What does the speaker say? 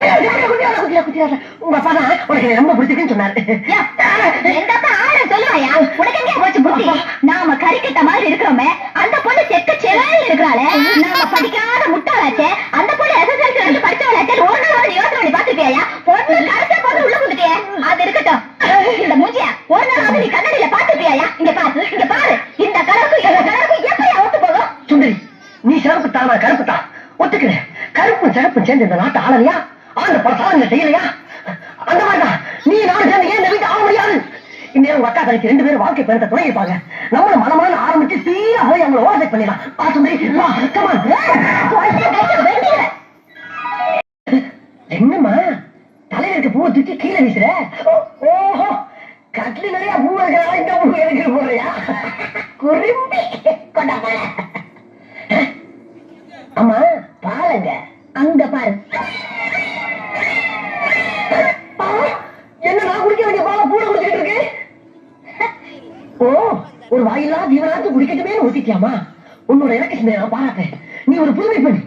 உங்க அப்பா தான் உனக்கு ரொம்ப பிடிச்சிருக்குன்னு சொன்னாரு. எங்க அப்பா ஆயிரம் சொல்லுவாயா, உனக்கு எங்க போச்சு புத்தி? நாம கறிக்கிட்ட மாதிரி இருக்கிறோமே, அந்த பொண்ணு செக்க செலாயில் இருக்கிறாளே, நாம படிக்காத முட்டாளாச்சே, அந்த பொண்ணு SSLC வந்து படிச்சவளாச்சே, ஒரு நாள் வந்து யோசனை பண்ணி பாத்துட்டியா? பொண்ணு கடைசியா போது உள்ள குடுத்துட்டியே, அது இருக்கட்டும். இந்த மூஞ்சியா ஒரு நாள் வந்து நீ கண்ணாடியில பாத்துட்டியா? இங்க பாரு, இங்க பாரு, இந்த கலருக்கும் இந்த கலருக்கும் எப்படி ஒத்து போகும்? சுந்தரி, நீ சிறப்பு தான், நான் கருப்பு தான் ஒத்துக்கிறேன். கருப்பும் சிறப்பும் சேர்ந்து இந்த நாட்டு ஆளலையா, ஆண்ட பழசாலங்க செய்யலையா? அந்த மாதிரிதான் நீ நானும் சேர்ந்து ஏன் இந்த வீட்டு ஆக முடியாது? இன்னும் உங்க அக்கா தனிக்கு 2 பேரும் வாழ்க்கை பயணத்தை தொடங்கிப்பாங்க. நம்மள மனமான ஆரம்பிச்சு சீரா போய் அவங்களை ஓவர்டேக் பண்ணிடலாம். என்னம்மா தலைவருக்கு பூவை தூக்கி கீழே வீசுற? ஓஹோ, கட்லி நிறைய பூ இருக்கிறா, இந்த பூ எடுக்கிற போறியா? குறும்பி கொண்டாங்க. அம்மா பாருங்க, அங்க பாரு. என்ன நான் குடிக்க வேண்டிய பாலை பூனை குடிச்சிட்டு இருக்கு? ஓ, ஒரு வாயிலா ஜீவனாத்து குடிக்கட்டுமே ஊத்திட்டியாமா? உன்னோட எனக்கு நான் பாராட்டேன். நீ ஒரு புதுமை பண்ணி